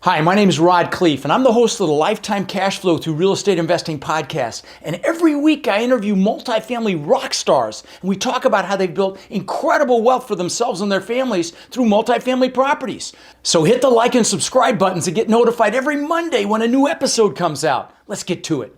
Hi, my name is Rod Khleif, and I'm the host of the Lifetime Cash Flow Through Real Estate Investing podcast. And every week I interview multifamily rock stars, and we talk about how they've built incredible wealth for themselves and their families through multifamily properties. So hit the like and subscribe buttons to get notified every Monday when a new episode comes out. Let's get to it.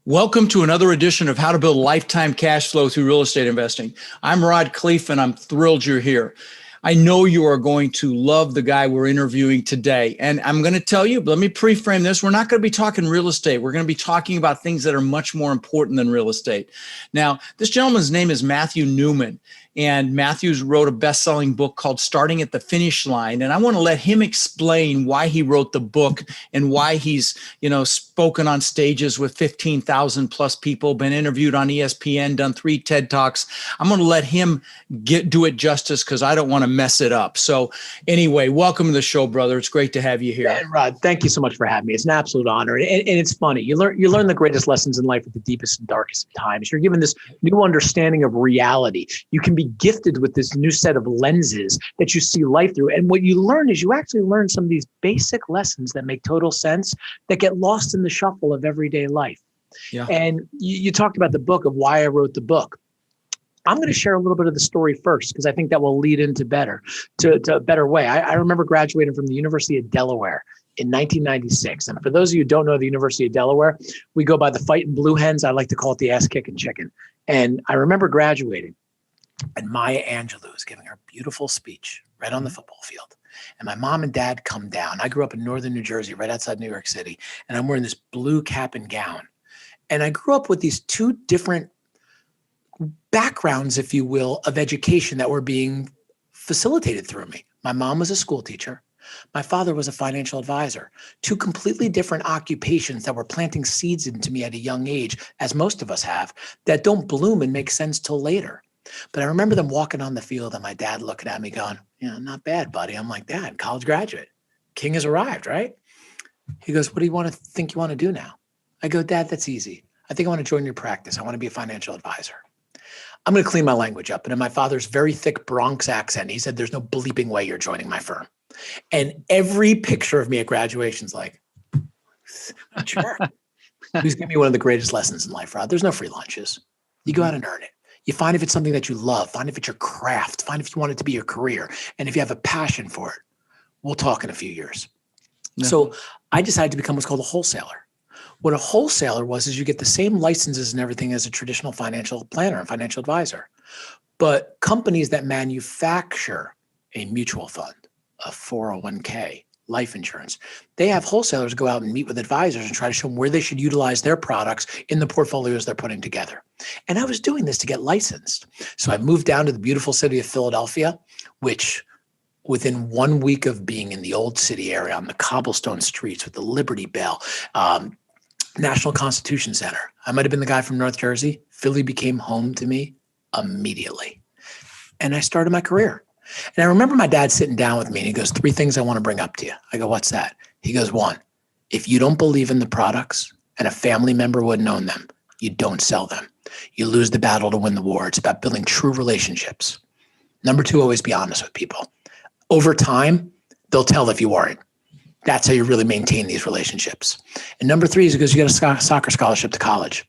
Welcome to another edition of How to Build Lifetime Cash Flow Through Real Estate Investing. I'm Rod Khleif, and I'm thrilled you're here. I know you are going to love the guy we're interviewing today. And I'm going to tell you, let me pre-frame this. We're not going to be talking real estate. We're going to be talking about things that are much more important than real estate. Now, this gentleman's name is Matthew Newman. And Matthews wrote a best-selling book called Starting at the Finish Line. And I want to let him explain why he wrote the book and why he's, spoken on stages with 15,000 plus people, been interviewed on ESPN, done 3 TED Talks. I'm going to let him do it justice because I don't want to mess it up. So anyway, welcome to the show, brother. It's great to have you here. Yeah, Rod, thank you so much for having me. It's an absolute honor. And it's funny. You learn the greatest lessons in life at the deepest and darkest of times. You're given this new understanding of reality. You can be gifted with this new set of lenses that you see life through. And what you learn is you actually learn some of these basic lessons that make total sense that get lost in the shuffle of everyday life. Yeah. And you talked about the book of why I wrote the book. I'm going to share a little bit of the story first, because I think that will lead into to a better way. I remember graduating from the University of Delaware in 1996. And for those of you who don't know the University of Delaware, we go by the fighting blue hens. I like to call it the ass kicking chicken. And I remember graduating, and Maya Angelou was giving her beautiful speech right on the football field. And my mom and dad come down. I grew up in northern New Jersey, right outside New York City. And I'm wearing this blue cap and gown. And I grew up with these two different backgrounds, if you will, of education that were being facilitated through me. My mom was a school teacher. My father was a financial advisor. Two completely different occupations that were planting seeds into me at a young age, as most of us have, that don't bloom and make sense till later. But I remember them walking on the field and my dad looking at me going, not bad, buddy. I'm like, Dad, college graduate. King has arrived, right? He goes, what do you think you want to do now? I go, Dad, that's easy. I think I want to join your practice. I want to be a financial advisor. I'm going to clean my language up. And in my father's very thick Bronx accent, he said, there's no bleeping way you're joining my firm. And every picture of me at graduation's like, sure. He's giving me one of the greatest lessons in life, Rod. There's no free lunches. You go out and earn it. You find if it's something that you love, find if it's your craft, find if you want it to be your career. And if you have a passion for it, we'll talk in a few years. Yeah. So I decided to become what's called a wholesaler. What a wholesaler is you get the same licenses and everything as a traditional financial planner and financial advisor. But companies that manufacture a mutual fund, a 401k, life insurance, they have wholesalers go out and meet with advisors and try to show them where they should utilize their products in the portfolios they're putting together. And I was doing this to get licensed. So I moved down to the beautiful city of Philadelphia, which within 1 week of being in the old city area on the cobblestone streets with the Liberty Bell, National Constitution Center, I might have been the guy from North Jersey. Philly became home to me immediately. And I started my career. And I remember my dad sitting down with me and he goes, 3 things I want to bring up to you. I go, what's that? He goes, 1, if you don't believe in the products and a family member wouldn't own them, you don't sell them. You lose the battle to win the war. It's about building true relationships. Number 2, always be honest with people. Over time, they'll tell if you aren't. That's how you really maintain these relationships. And number 3 is because you get a soccer scholarship to college.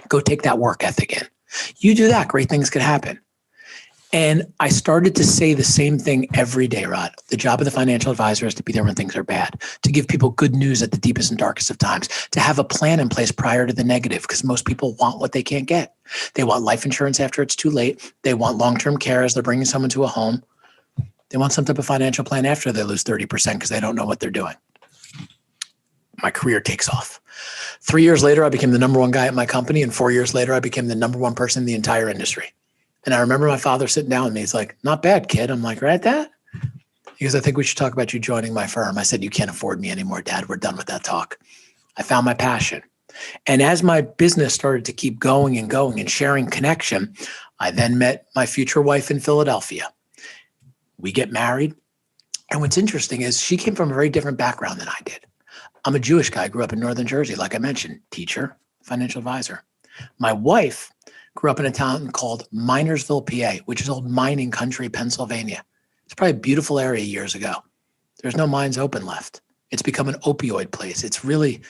Go take that work ethic in. You do that, great things could happen. And I started to say the same thing every day, Rod. The job of the financial advisor is to be there when things are bad, to give people good news at the deepest and darkest of times, to have a plan in place prior to the negative, because most people want what they can't get. They want life insurance after it's too late. They want long-term care as they're bringing someone to a home. They want some type of financial plan after they lose 30% because they don't know what they're doing. My career takes off. 3 years later, I became the number 1 guy at my company. And 4 years later, I became the number 1 person in the entire industry. And I remember my father sitting down with me. He's like, not bad, kid. I'm like, right, Dad? He goes, I think we should talk about you joining my firm. I said, you can't afford me anymore, Dad. We're done with that talk. I found my passion. And as my business started to keep going and sharing connection, I then met my future wife in Philadelphia. We get married. And what's interesting is she came from a very different background than I did. I'm a Jewish guy. I grew up in northern Jersey, like I mentioned, teacher, financial advisor. My wife grew up in a town called Minersville, PA, which is old mining country, Pennsylvania. It's probably a beautiful area years ago. There's no mines open left. It's become an opioid place. It's really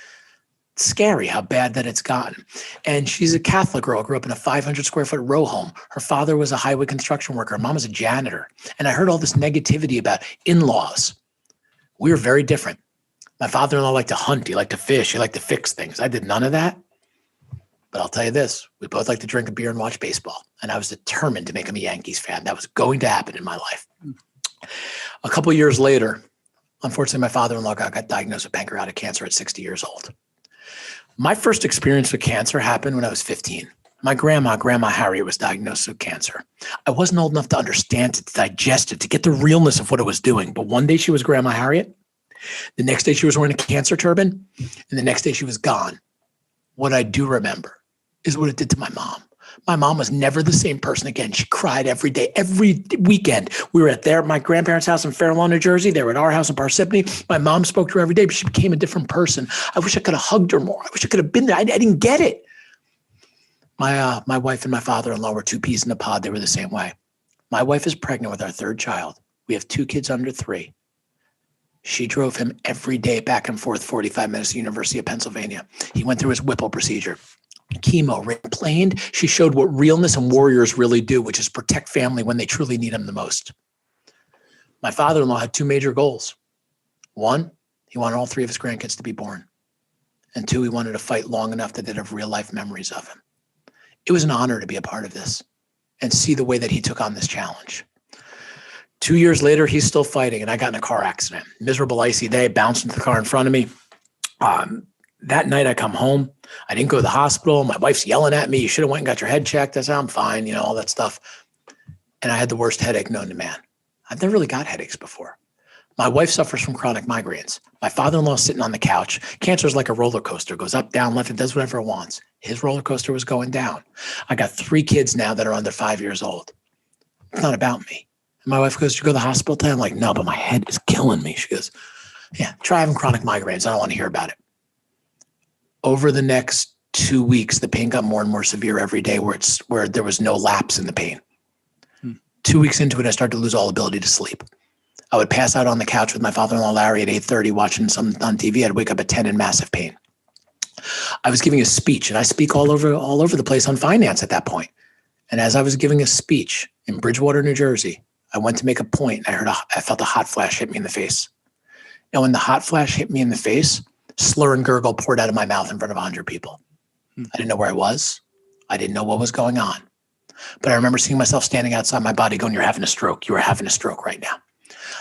scary how bad that it's gotten. And she's a Catholic girl, grew up in a 500 square foot row home. Her father was a highway construction worker. Her mom was a janitor. And I heard all this negativity about in-laws. We were very different. My father-in-law liked to hunt. He liked to fish. He liked to fix things. I did none of that. But I'll tell you this, we both like to drink a beer and watch baseball. And I was determined to make him a Yankees fan. That was going to happen in my life. A couple of years later, unfortunately, my father-in-law got diagnosed with pancreatic cancer at 60 years old. My first experience with cancer happened when I was 15. My Grandma Harriet, was diagnosed with cancer. I wasn't old enough to understand it, to digest it, to get the realness of what it was doing. But one day she was Grandma Harriet. The next day she was wearing a cancer turban. And the next day she was gone. What I do remember is what it did to my mom. My mom was never the same person again. She cried every day, every weekend. We were at my grandparents' house in Fair Lawn, New Jersey. They were at our house in Parsippany. My mom spoke to her every day, but she became a different person. I wish I could have hugged her more. I wish I could have been there. I didn't get it. My wife and my father-in-law were two peas in a pod. They were the same way. My wife is pregnant with our third child. We have 2 kids under 3. She drove him every day back and forth, 45 minutes to the University of Pennsylvania. He went through his Whipple procedure. Chemo, replaned. She showed what realness and warriors really do, which is protect family when they truly need them the most. My father-in-law had 2 major goals. 1, he wanted all 3 of his grandkids to be born. And 2, he wanted to fight long enough that they'd have real life memories of him. It was an honor to be a part of this and see the way that he took on this challenge. 2 years later, he's still fighting, and I got in a car accident. Miserable, icy day, bounced into the car in front of me. That night I come home. I didn't go to the hospital. My wife's yelling at me. You should have went and got your head checked. I said, I'm fine, all that stuff. And I had the worst headache known to man. I've never really got headaches before. My wife suffers from chronic migraines. My father-in-law is sitting on the couch. Cancer is like a roller coaster. It goes up, down, left, and does whatever it wants. His roller coaster was going down. I got 3 kids now that are under 5 years old. It's not about me. And my wife goes, did you go to the hospital today? I'm like, no, but my head is killing me. She goes, yeah, try having chronic migraines. I don't want to hear about it. Over the next 2 weeks, the pain got more and more severe every day where there was no lapse in the pain. 2 weeks into it, I started to lose all ability to sleep. I would pass out on the couch with my father-in-law, Larry, at 8:30 watching something on TV. I'd wake up at 10 in massive pain. I was giving a speech, and I speak all over the place on finance at that point. And as I was giving a speech in Bridgewater, New Jersey, I went to make a point. I felt a hot flash hit me in the face. And when the hot flash hit me in the face, slur and gurgle poured out of my mouth in front of 100 people. I didn't know where I was. I didn't know what was going on. But I remember seeing myself standing outside my body going, you're having a stroke. You are having a stroke right now.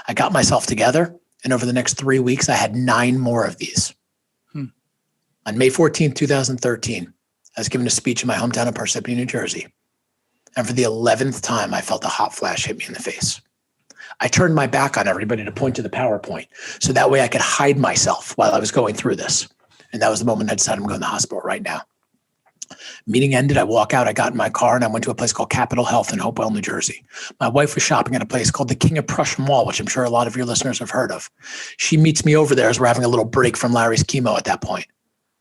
I got myself together, and over the next 3 weeks, I had 9 more of these. On May 14th, 2013, I was giving a speech in my hometown of Parsippany, New Jersey. And for the 11th time, I felt a hot flash hit me in the face. I turned my back on everybody to point to the PowerPoint, so that way I could hide myself while I was going through this. And that was the moment I decided I'm going to the hospital right now. Meeting ended. I walk out. I got in my car and I went to a place called Capital Health in Hopewell, New Jersey. My wife was shopping at a place called the King of Prussia Mall, which I'm sure a lot of your listeners have heard of. She meets me over there as we're having a little break from Larry's chemo at that point.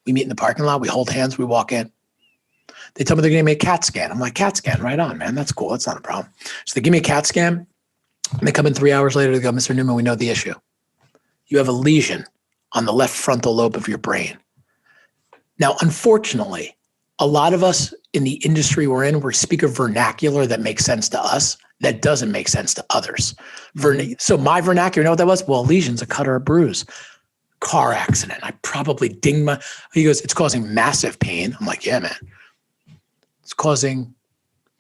We meet in the parking lot. We hold hands. We walk in. They tell me they're going to make a CAT scan. I'm like, CAT scan, right on, man. That's cool. That's not a problem. So they give me a CAT scan. And they come in 3 hours later. They go, Mr. Newman, we know the issue. You have a lesion on the left frontal lobe of your brain. Now, unfortunately, a lot of us in the industry we're in, we speak a vernacular that makes sense to us that doesn't make sense to others. So my vernacular, you know what that was? Well, a lesion's a cut or a bruise. Car accident. I probably dinged he goes, it's causing massive pain. I'm like, yeah, man. It's causing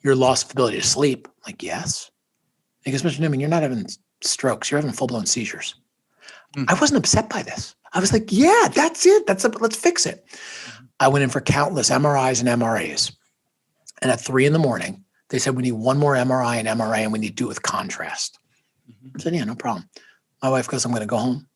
your loss of ability to sleep. I'm like, yes. He goes, Mr. Newman, you're not having strokes. You're having full-blown seizures. I wasn't upset by this. I was like, yeah, that's it. Let's fix it. I went in for countless MRIs and MRAs. And at 3 a.m, they said, we need one more MRI and MRA, and we need to do it with contrast. I said, yeah, no problem. My wife goes, I'm going to go home.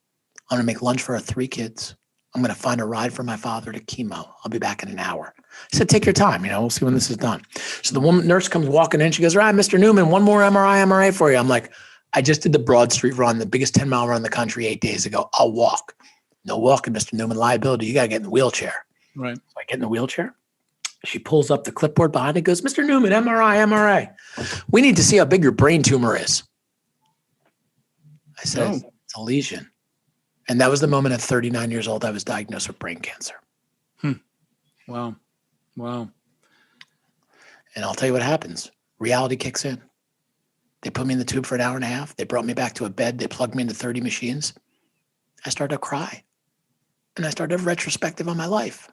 I'm going to make lunch for our 3 kids. I'm going to find a ride for my father to chemo. I'll be back in an hour. I said, take your time. We'll see when this is done. So the nurse comes walking in. She goes, all right, Mr. Newman, one more MRI, MRA for you. I'm like, I just did the Broad Street run, the biggest 10-mile run in the country 8 days ago. I'll walk. No walking, Mr. Newman. Liability. You got to get in the wheelchair. Right. So I get in the wheelchair. She pulls up the clipboard behind it, goes, Mr. Newman, MRI, MRA. We need to see how big your brain tumor is. I said, It's a lesion. And that was the moment at 39 years old, I was diagnosed with brain cancer. Wow. Wow. And I'll tell you what happens. Reality kicks in. They put me in the tube for an hour and a half. They brought me back to a bed. They plugged me into 30 machines. I started to cry. And I started a retrospective on my life.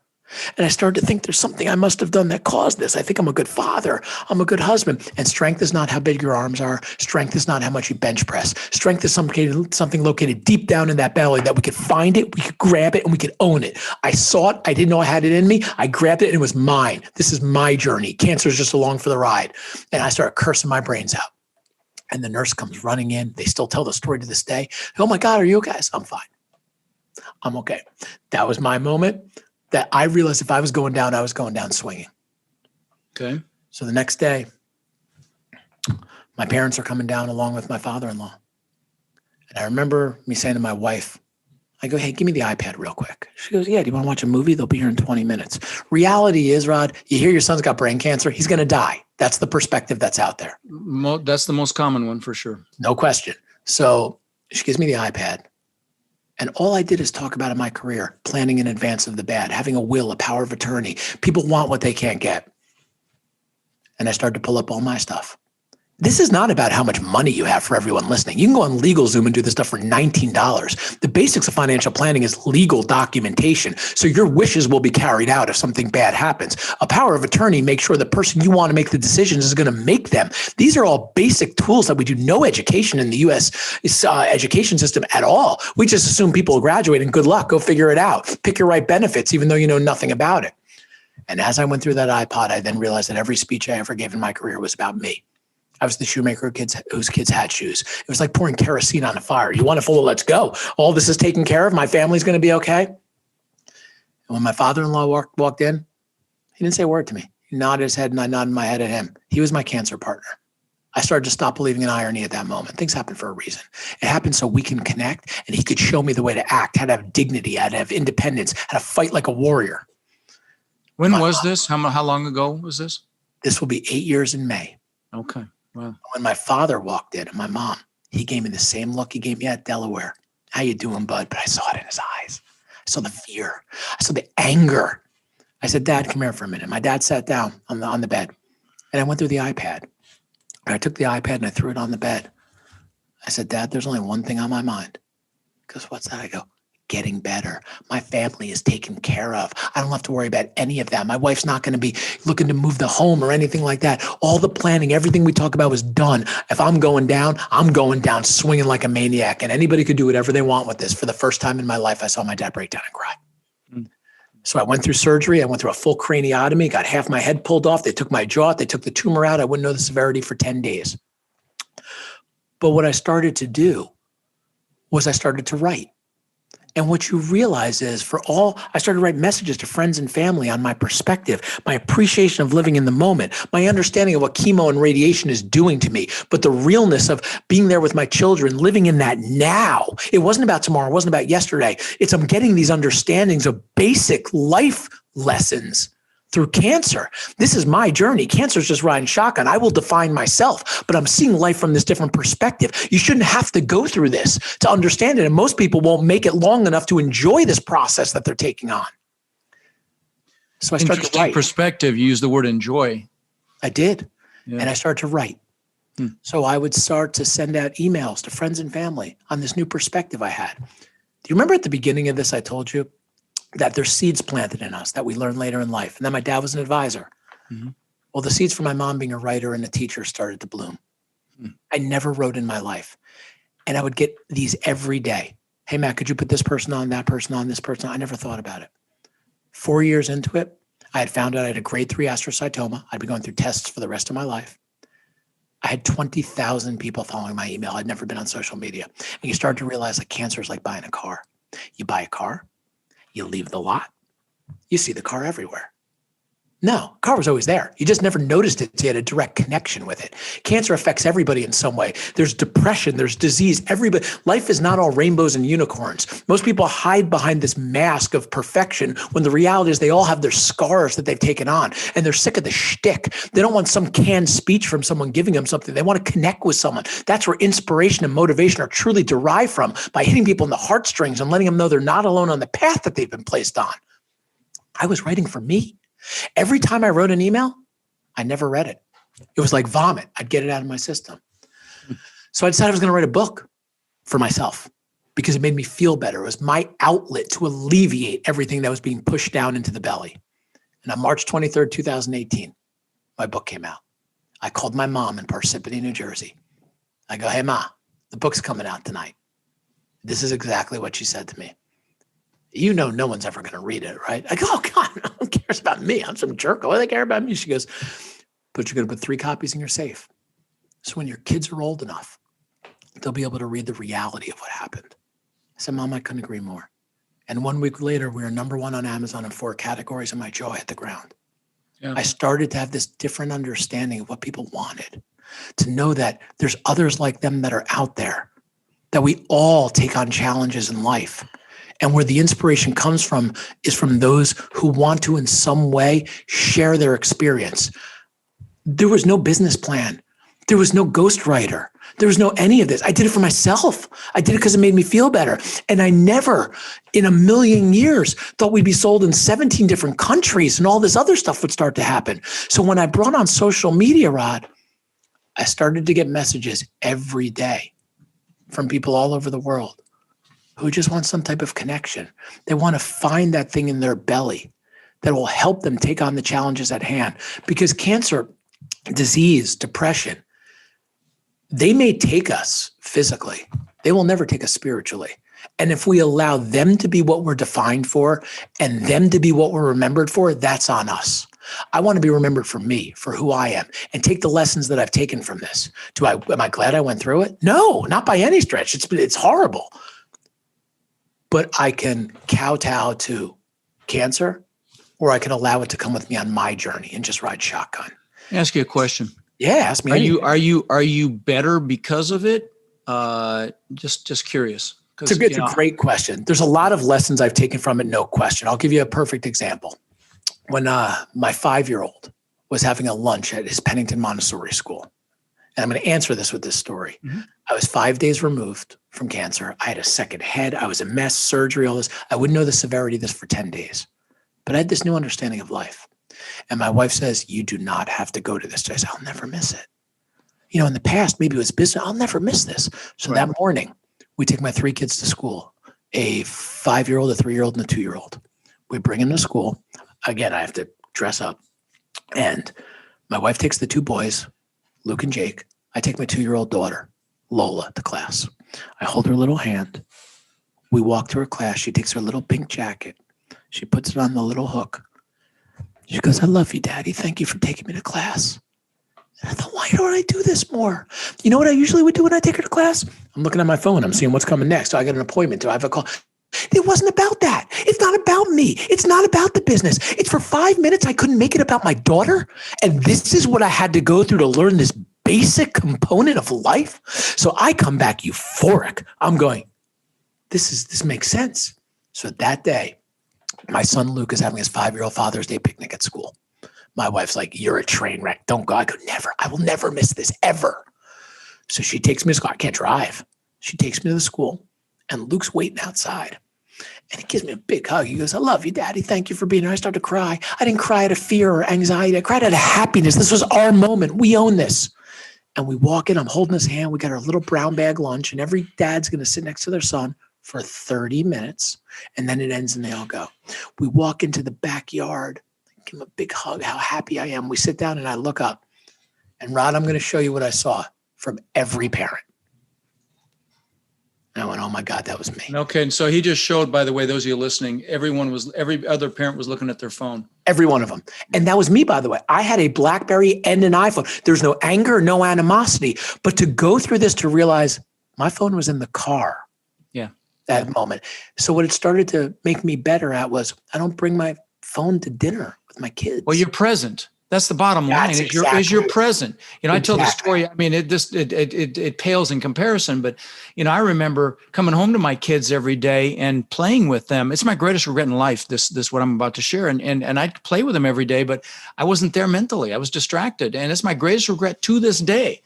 And I started to think there's something I must have done that caused this. I think I'm a good father. I'm a good husband. And strength is not how big your arms are. Strength is not how much you bench press. Strength is something located deep down in that belly that we could find it, we could grab it, and we could own it. I saw it. I didn't know I had it in me. I grabbed it, and it was mine. This is my journey. Cancer is just along for the ride. And I started cursing my brains out. And the nurse comes running in. They still tell the story to this day. Oh my God, are you okay? I said, I'm fine. I'm okay. That was my moment that I realized if I was going down, I was going down swinging. Okay. So the next day, my parents are coming down along with my father-in-law. And I remember me saying to my wife, I go, hey, give me the iPad real quick. She goes, yeah, do you want to watch a movie? They'll be here in 20 minutes. Reality is, Rod, you hear your son's got brain cancer. He's going to die. That's the perspective that's out there. That's the most common one for sure. No question. So she gives me the iPad. And all I did is talk about in my career, planning in advance of the bad, having a will, a power of attorney. People want what they can't get. And I started to pull up all my stuff. This is not about how much money you have for everyone listening. You can go on LegalZoom and do this stuff for $19. The basics of financial planning is legal documentation. So your wishes will be carried out if something bad happens. A power of attorney makes sure the person you want to make the decisions is going to make them. These are all basic tools that we do no education in the U.S. Education system at all. We just assume people will graduate and good luck, go figure it out. Pick your right benefits, even though you know nothing about it. And as I went through that iPod, I then realized that every speech I ever gave in my career was about me. I was the shoemaker whose kids had shoes. It was like pouring kerosene on a fire. You want to follow, let's go. All this is taken care of. My family's going to be okay. And when my father-in-law walked in, he didn't say a word to me. He nodded his head and I nodded my head at him. He was my cancer partner. I started to stop believing in irony at that moment. Things happen for a reason. It happened so we can connect and he could show me the way to act, how to have dignity, how to have independence, how to fight like a warrior. When was this? How long ago was this? This will be 8 years in May. Okay. Wow. When my father walked in and my mom, he gave me the same look he gave me at Delaware. How you doing, bud? But I saw it in his eyes. I saw the fear. I saw the anger. I said, Dad, come here for a minute. My dad sat down on the bed and I went through the iPad. And I took the iPad and I threw it on the bed. I said, Dad, there's only one thing on my mind. He goes, what's that? I go, getting better. My family is taken care of. I don't have to worry about any of that. My wife's not going to be looking to move the home or anything like that. All the planning, everything we talk about was done. If I'm going down swinging like a maniac. And anybody could do whatever they want with this. For the first time in my life, I saw my dad break down and cry. So I went through surgery. I went through a full craniotomy, got half my head pulled off. They took my jaw. They took the tumor out. I wouldn't know the severity for 10 days. But what I started to do was I started to write. And what you realize is I started to write messages to friends and family on my perspective, my appreciation of living in the moment, my understanding of what chemo and radiation is doing to me, but the realness of being there with my children, living in that now. It wasn't about tomorrow. It wasn't about yesterday. I'm getting these understandings of basic life lessons through cancer. This is my journey. Cancer is just riding shotgun. I will define myself, but I'm seeing life from this different perspective. You shouldn't have to go through this to understand it. And most people won't make it long enough to enjoy this process that they're taking on. So I started to write. Perspective, you use the word enjoy. I did. Yeah. And I started to write. So I would start to send out emails to friends and family on this new perspective I had. Do you remember at the beginning of this, I told you that there's seeds planted in us that we learn later in life. And then my dad was an advisor. Mm-hmm. Well, the seeds from my mom being a writer and a teacher started to bloom. I never wrote in my life. And I would get these every day. Hey, Matt, could you put this person on, that person on, this person on? I never thought about it. 4 years into it, I had found out I had a grade 3 astrocytoma. I'd be going through tests for the rest of my life. I had 20,000 people following my email. I'd never been on social media. And you start to realize that cancer is like buying a car. You buy a car. You leave the lot, you see the car everywhere. No, car was always there. You just never noticed it. So you had a direct connection with it. Cancer affects everybody in some way. There's depression, there's disease. Everybody, life is not all rainbows and unicorns. Most people hide behind this mask of perfection when the reality is they all have their scars that they've taken on, and they're sick of the shtick. They don't want some canned speech from someone giving them something. They want to connect with someone. That's where inspiration and motivation are truly derived from, by hitting people in the heartstrings and letting them know they're not alone on the path that they've been placed on. I was writing for me. Every time I wrote an email, I never read it. It was like vomit. I'd get it out of my system. So I decided I was going to write a book for myself because it made me feel better. It was my outlet to alleviate everything that was being pushed down into the belly. And on March 23rd, 2018, my book came out. I called my mom in Parsippany, New Jersey. I go, "Hey, Ma, the book's coming out tonight." This is exactly what she said to me. "You know no one's ever going to read it, right?" I go, "Oh, God, no one cares about me. I'm some jerk. Why do they care about me?" She goes, "But you're going to put 3 copies in your safe. So when your kids are old enough, they'll be able to read the reality of what happened." I said, "Mom, I couldn't agree more." And 1 week later, we were #1 on Amazon in 4 categories, and my jaw hit the ground. Yeah. I started to have this different understanding of what people wanted, to know that there's others like them that are out there, that we all take on challenges in life. And where the inspiration comes from is from those who want to, in some way, share their experience. There was no business plan. There was no ghostwriter. There was no any of this. I did it for myself. I did it because it made me feel better. And I never, in a million years, thought we'd be sold in 17 different countries and all this other stuff would start to happen. So when I brought on social media, Rod, I started to get messages every day from people all over the world who just want some type of connection. They want to find that thing in their belly that will help them take on the challenges at hand. Because cancer, disease, depression, they may take us physically. They will never take us spiritually. And if we allow them to be what we're defined for and them to be what we're remembered for, that's on us. I want to be remembered for me, for who I am, and take the lessons that I've taken from this. Am I glad I went through it? No, not by any stretch. It's horrible. But I can kowtow to cancer, or I can allow it to come with me on my journey and just ride shotgun. Let me ask you a question. Yeah, ask me. Are you better because of it? Just curious. It's a great question. There's a lot of lessons I've taken from it, no question. I'll give you a perfect example. When my 5-year-old was having a lunch at his Pennington Montessori school, and I'm going to answer this with this story. Mm-hmm. I was 5 days removed from cancer. I had a second head. I was a mess, surgery, all this. I wouldn't know the severity of this for 10 days. But I had this new understanding of life. And my wife says, "You do not have to go to this." I said, "I'll never miss it." You know, in the past, maybe it was business. I'll never miss this. So that morning, we take my 3 kids to school, a 5-year-old, a 3-year-old, and a 2-year-old. We bring them to school. Again, I have to dress up. And my wife takes the 2 boys, Luke and Jake. I take my 2-year-old daughter, Lola, to class. I hold her little hand. We walk to her class. She takes her little pink jacket. She puts it on the little hook. She goes, "I love you, Daddy. Thank you for taking me to class." And I thought, why don't I do this more? You know what I usually would do when I take her to class? I'm looking at my phone. I'm seeing what's coming next. Do I got an appointment? Do I have a call? It wasn't about that. It's not about me. It's not about the business. It's for 5 minutes. I couldn't make it about my daughter. And this is what I had to go through to learn this basic component of life. So I come back euphoric. I'm going, this makes sense. So that day, my son Luke is having his 5-year-old Father's Day picnic at school. My wife's like, "You're a train wreck. Don't go." I go, "Never. I will never miss this, ever." So she takes me to school. I can't drive. She takes me to the school, and Luke's waiting outside. And he gives me a big hug. He goes, "I love you, Daddy. Thank you for being here." I start to cry. I didn't cry out of fear or anxiety. I cried out of happiness. This was our moment. We own this. And we walk in. I'm holding his hand. We got our little brown bag lunch, and every dad's going to sit next to their son for 30 minutes. And then it ends and they all go. We walk into the backyard. Give him a big hug, how happy I am. We sit down and I look up. And Rod, I'm going to show you what I saw from every parent. And I went, "Oh my God, that was me." Okay, and so he just showed, by the way, those of you listening, every other parent was looking at their phone. Every one of them. And that was me, by the way. I had a BlackBerry and an iPhone. There's no anger, no animosity. But to go through this, to realize my phone was in the car. Yeah. That moment. So what it started to make me better at was, I don't bring my phone to dinner with with my kids. Well, you're present. That's the bottom line. Is you're present. I tell the story. I mean, it pales in comparison, but I remember coming home to my kids every day and playing with them. It's my greatest regret in life. This what I'm about to share, and I'd play with them every day, but I wasn't there mentally. I was distracted, and it's my greatest regret to this day.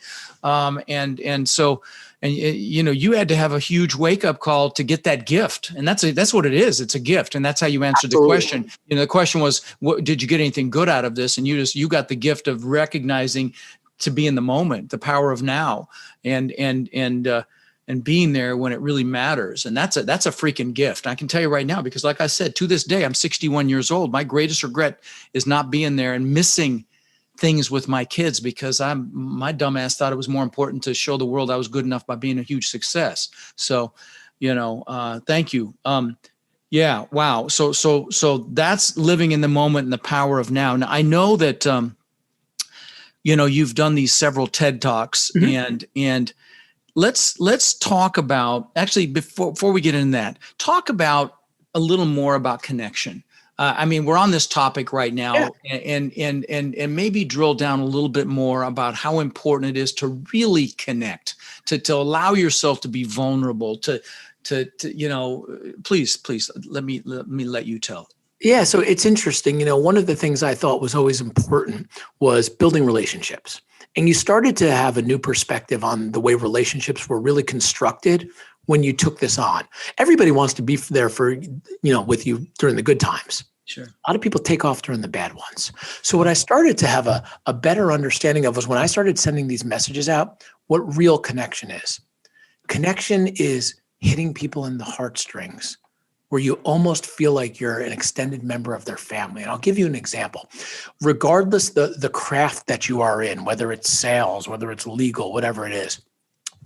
And you had to have a huge wake up call to get that gift. And that's what it is. It's a gift. And that's how you answered the question. The question was, did you get anything good out of this? And you got the gift of recognizing to be in the moment, the power of now, and being there when it really matters. And that's a freaking gift. I can tell you right now, because like I said, to this day, I'm 61 years old. My greatest regret is not being there and missing things with my kids, because my dumbass thought it was more important to show the world I was good enough by being a huge success. So, thank you. Yeah. Wow. So that's living in the moment and the power of now. Now I know that, you've done these several TED Talks, and let's talk about, actually, before we get into that, talk about a little more about connection. I mean, we're on this topic right now, and maybe drill down a little bit more about how important it is to really connect, to allow yourself to be vulnerable, to please let me let you tell. Yeah. So it's interesting. One of the things I thought was always important was building relationships. And you started to have a new perspective on the way relationships were really constructed when you took this on. Everybody wants to be there for, with you during the good times. Sure. A lot of people take off during the bad ones. So what I started to have a better understanding of was when I started sending these messages out, what real connection is. Connection is hitting people in the heartstrings, where you almost feel like you're an extended member of their family. And I'll give you an example. Regardless the craft that you are in, whether it's sales, whether it's legal, whatever it is,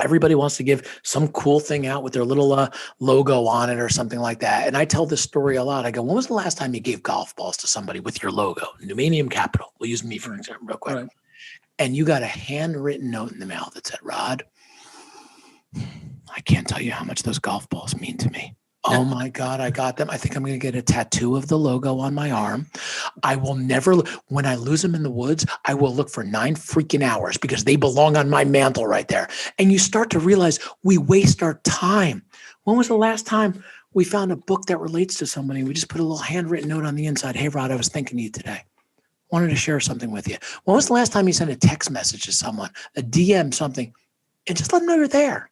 everybody wants to give some cool thing out with their little logo on it or something like that. And I tell this story a lot. I go, when was the last time you gave golf balls to somebody with your logo? Newman Capital. We'll use me for example real quick. Right. And you got a handwritten note in the mail that said, Rod, I can't tell you how much those golf balls mean to me. Oh my God, I got them. I think I'm going to get a tattoo of the logo on my arm. I will never, when I lose them in the woods, I will look for 9 freaking hours because they belong on my mantle right there. And you start to realize we waste our time. When was the last time we found a book that relates to somebody? We just put a little handwritten note on the inside. Hey, Rod, I was thinking of you today. Wanted to share something with you. When was the last time you sent a text message to someone, a DM, something, and just let them know you're there?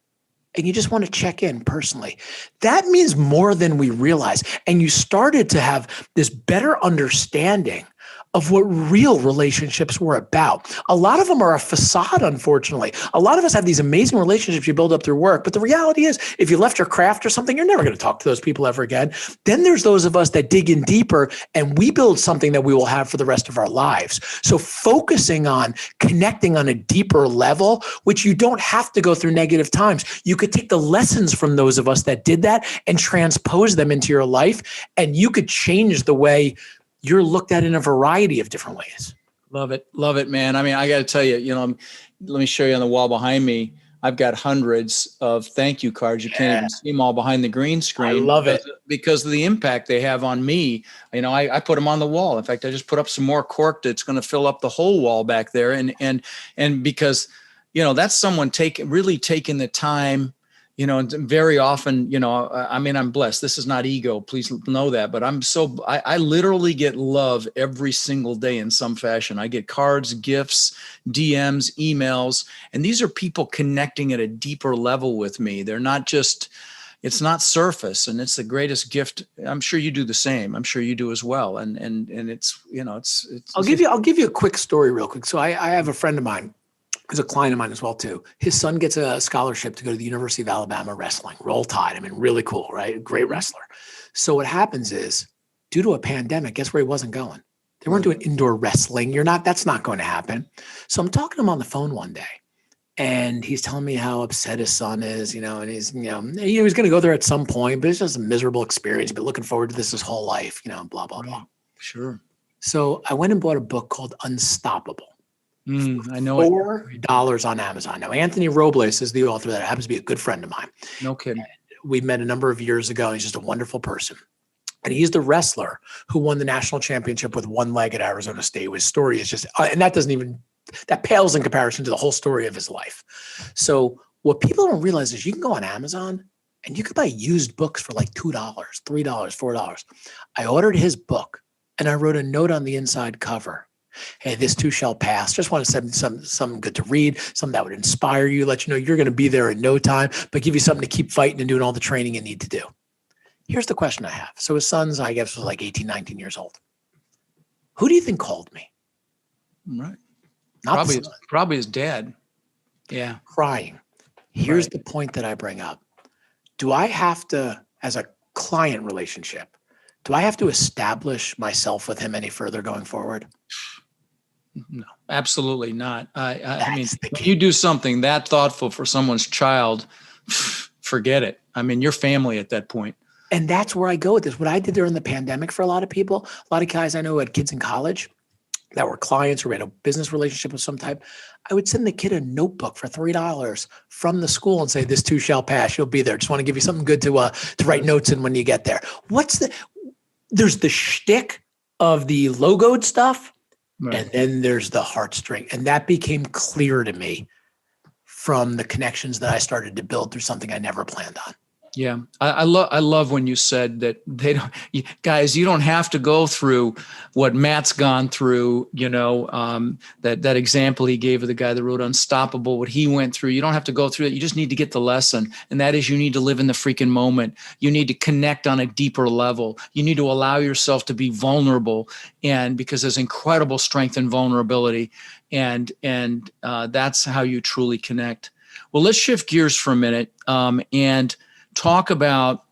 And you just want to check in personally. That means more than we realize. And you started to have this better understanding of what real relationships were about. A lot of them are a facade, unfortunately. A lot of us have these amazing relationships you build up through work, but the reality is if you left your craft or something, you're never going to talk to those people ever again. Then there's those of us that dig in deeper and we build something that we will have for the rest of our lives. So focusing on connecting on a deeper level, which you don't have to go through negative times. You could take the lessons from those of us that did that and transpose them into your life, and you could change the way you're looked at in a variety of different ways. Love it, man. I mean, I got to tell you, let me show you on the wall behind me. I've got hundreds of thank you cards. You can't even see them all behind the green screen. I love it because of the impact they have on me. I put them on the wall. In fact, I just put up some more cork that's going to fill up the whole wall back there. And because, that's someone really taking the time. And very often, I'm blessed. This is not ego. Please know that. But I literally get love every single day in some fashion. I get cards, gifts, DMs, emails, and these are people connecting at a deeper level with me. They're not just, it's not surface, and it's the greatest gift. I'm sure you do the same. I'm sure you do as well. And it's, it's. I'll give you a quick story real quick. So I have a friend of mine who's a client of mine as well too. His son gets a scholarship to go to the University of Alabama wrestling. Roll Tide. Really cool, right? Great wrestler. So what happens is, due to a pandemic, guess where he wasn't going? They weren't doing indoor wrestling. That's not going to happen. So I'm talking to him on the phone one day, and he's telling me how upset his son is, and he's, he's going to go there at some point, but it's just a miserable experience. But looking forward to this his whole life, blah, blah, blah. Sure. So I went and bought a book called Unstoppable. I know $4 on Amazon. Now, Anthony Robles is the author. That happens to be a good friend of mine. No kidding. We met a number of years ago. And he's just a wonderful person. And he's the wrestler who won the national championship with one leg at Arizona State. His story is just, and that pales in comparison to the whole story of his life. So what people don't realize is you can go on Amazon and you could buy used books for like $2, $3, $4. I ordered his book and I wrote a note on the inside cover. Hey, this too shall pass. Just want to send something good to read, something that would inspire you, let you know you're going to be there in no time, but give you something to keep fighting and doing all the training you need to do. Here's the question I have. So his son's, I guess, was like 18, 19 years old. Who do you think called me? Right. Not Probably his dad. Yeah. Crying. Here's the point that I bring up. Do I have to, as a client relationship, do I have to establish myself with him any further going forward? No, absolutely not. I mean, if you do something that thoughtful for someone's child, forget it. I mean, you're family at that point. And that's where I go with this. What I did during the pandemic for a lot of people, a lot of guys I know who had kids in college that were clients or had a business relationship of some type, I would send the kid a notebook for $3 from the school and say, this too shall pass. You'll be there. Just want to give you something good to write notes in when you get there. There's the shtick of the logoed stuff, and then there's the heartstring. And that became clear to me from the connections that I started to build through something I never planned on. Yeah. I love when you said that guys, you don't have to go through what Matt's gone through, that example he gave of the guy that wrote Unstoppable, what he went through. You don't have to go through it. You just need to get the lesson. And that is, you need to live in the freaking moment. You need to connect on a deeper level. You need to allow yourself to be vulnerable, and because there's incredible strength in vulnerability, and that's how you truly connect. Well, let's shift gears for a minute, and talk about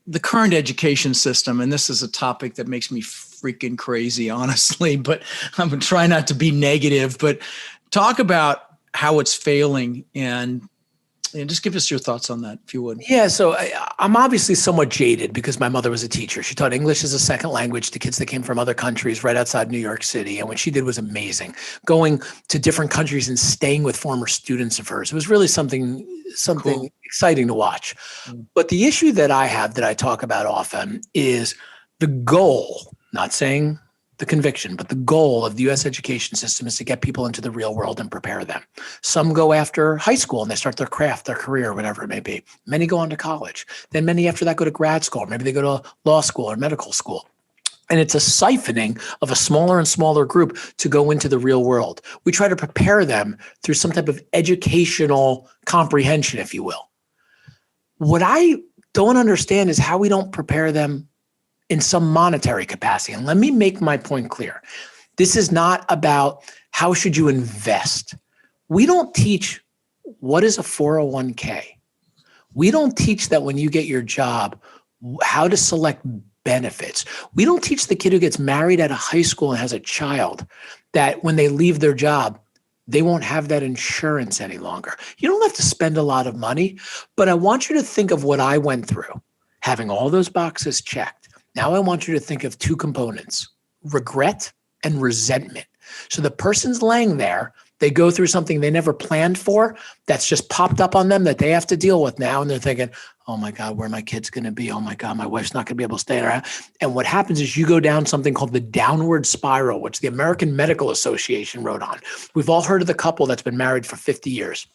the current education system. And this is a topic that makes me freaking crazy, honestly, but I'm going to try not to be negative, but talk about how it's failing, and just give us your thoughts on that, if you would. Yeah. So I'm obviously somewhat jaded because my mother was a teacher. She taught English as a second language to kids that came from other countries right outside New York City. And what she did was amazing. Going to different countries and staying with former students of hers. It was really something cool, exciting to watch. But the issue that I have that I talk about often is the goal, not saying the conviction, but the goal of the U.S. education system is to get people into the real world and prepare them. Some go after high school and they start their craft, their career, whatever it may be. Many go on to college. Then many after that go to grad school. Maybe they go to law school or medical school. And it's a siphoning of a smaller and smaller group to go into the real world. We try to prepare them through some type of educational comprehension, if you will. What I don't understand is how we don't prepare them in some monetary capacity. And let me make my point clear. This is not about how should you invest. We don't teach what is a 401k. We don't teach that when you get your job, how to select benefits. We don't teach the kid who gets married at a high school and has a child that when they leave their job, they won't have that insurance any longer. You don't have to spend a lot of money, but I want you to think of what I went through, having all those boxes checked. Now I want you to think of two components, regret and resentment. So the person's laying there, they go through something they never planned for that's just popped up on them that they have to deal with now. And they're thinking, oh my God, where are my kids going to be? Oh my God, my wife's not going to be able to stay in her house. And what happens is you go down something called the downward spiral, which the American Medical Association wrote on. We've all heard of the couple that's been married for 50 years.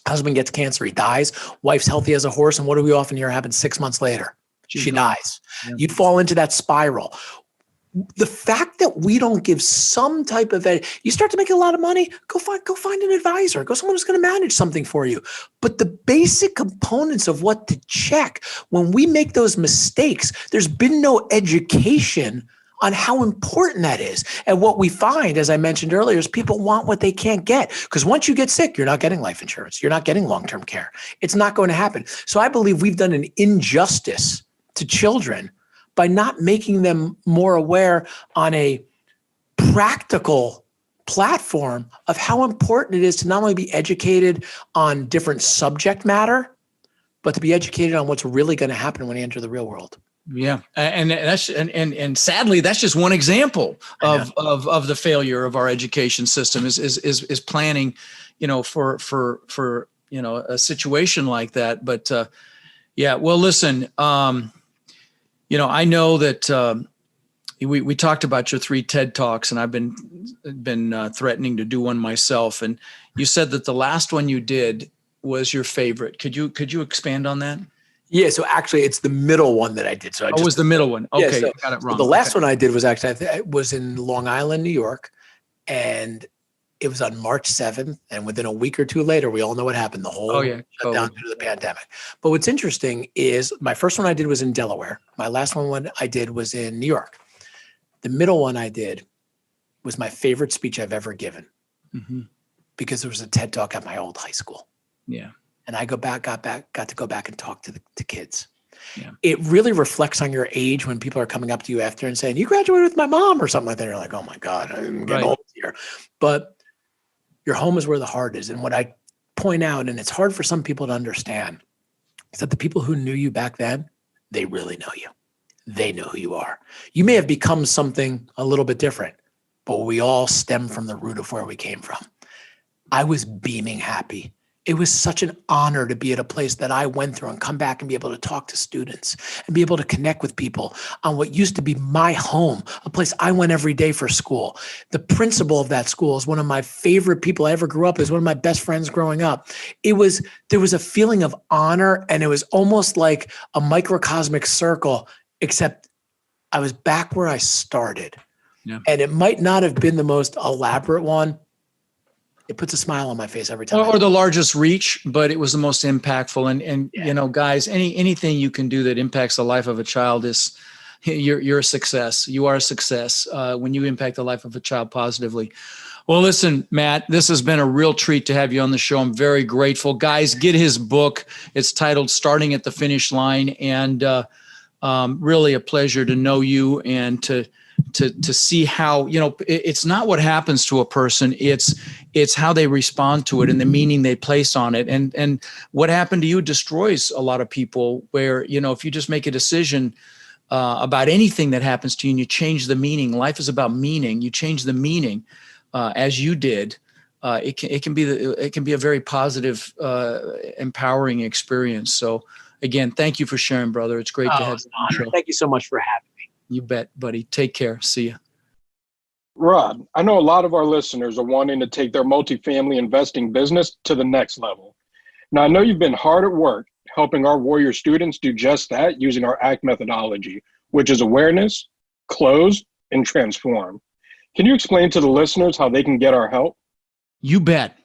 Husband gets cancer, he dies. Wife's healthy as a horse. And what do we often hear happens 6 months later? She dies. Yeah. You'd fall into that spiral. The fact that we don't give some type of you start to make a lot of money, go find an advisor, go someone who's going to manage something for you. But the basic components of what to check, when we make those mistakes, there's been no education on how important that is. And what we find, as I mentioned earlier, is people want what they can't get. Because once you get sick, you're not getting life insurance. You're not getting long-term care. It's not going to happen. So I believe we've done an injustice to children by not making them more aware on a practical platform of how important it is to not only be educated on different subject matter, but to be educated on what's really going to happen when you enter the real world. Yeah. And sadly, that's just one example of the failure of our education system is planning, for a situation like that. But yeah, well, listen, I know that we talked about your 3 TED Talks, and I've been threatening to do one myself. And you said that the last one you did was your favorite. Could you expand on that? Yeah, so actually, it's the middle one that I did. So it was the middle one. Okay, so, got it wrong. So the last one I did was actually it was in Long Island, New York, and it was on March 7th. And within a week or two later, we all know what happened. The whole shutdown due to the pandemic. But what's interesting is my first one I did was in Delaware. My last one I did was in New York. The middle one I did was my favorite speech I've ever given, because there was a TED Talk at my old high school. Yeah. And I got to go back and talk to the kids. Yeah. It really reflects on your age when people are coming up to you after and saying, you graduated with my mom or something like that. You're like, oh my God, I'm getting old here. But your home is where the heart is. And what I point out, and it's hard for some people to understand, is that the people who knew you back then, they really know you. They know who you are. You may have become something a little bit different, but we all stem from the root of where we came from. I was beaming happy. It was such an honor to be at a place that I went through and come back and be able to talk to students and be able to connect with people on what used to be my home, a place I went every day for school. The principal of that school is one of my favorite people I ever grew up with, one of my best friends growing up. There was a feeling of honor, and it was almost like a microcosmic circle, except I was back where I started. Yeah. And it might not have been the most elaborate one. It puts a smile on my face every time. Or the largest reach, but it was the most impactful. And guys, anything you can do that impacts the life of a child is you're a success. You are a success when you impact the life of a child positively. Well, listen, Matt, this has been a real treat to have you on the show. I'm very grateful. Guys, get his book. It's titled Starting at the Finish Line, and really a pleasure to know you and to see how, it's not what happens to a person, it's how they respond to it and the meaning they place on it. And what happened to you destroys a lot of people, where, if you just make a decision about anything that happens to you and you change the meaning, life is about meaning. You change the meaning as you did. It can be a very positive, empowering experience. So again, thank you for sharing, brother. It's great to have you on the show. Thank you so much for having me. You bet, buddy. Take care. See ya. Rod, I know a lot of our listeners are wanting to take their multifamily investing business to the next level. Now, I know you've been hard at work helping our Warrior students do just that using our ACT methodology, which is awareness, close, and transform. Can you explain to the listeners how they can get our help? You bet.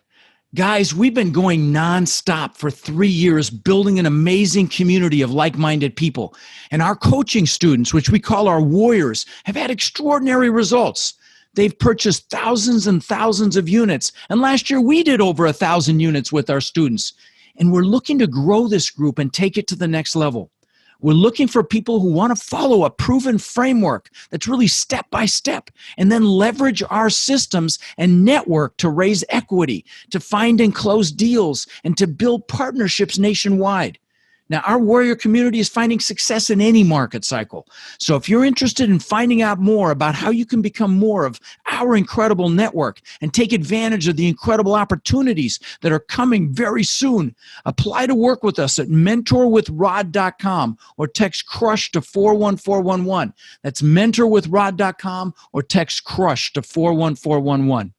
Guys, we've been going nonstop for 3 years, building an amazing community of like-minded people. And our coaching students, which we call our warriors, have had extraordinary results. They've purchased thousands and thousands of units. And last year, we did over 1,000 units with our students. And we're looking to grow this group and take it to the next level. We're looking for people who want to follow a proven framework that's really step by step, and then leverage our systems and network to raise equity, to find and close deals, and to build partnerships nationwide. Now, our warrior community is finding success in any market cycle. So if you're interested in finding out more about how you can become more of our incredible network and take advantage of the incredible opportunities that are coming very soon, apply to work with us at mentorwithrod.com or text CRUSH to 41411. That's mentorwithrod.com or text CRUSH to 41411.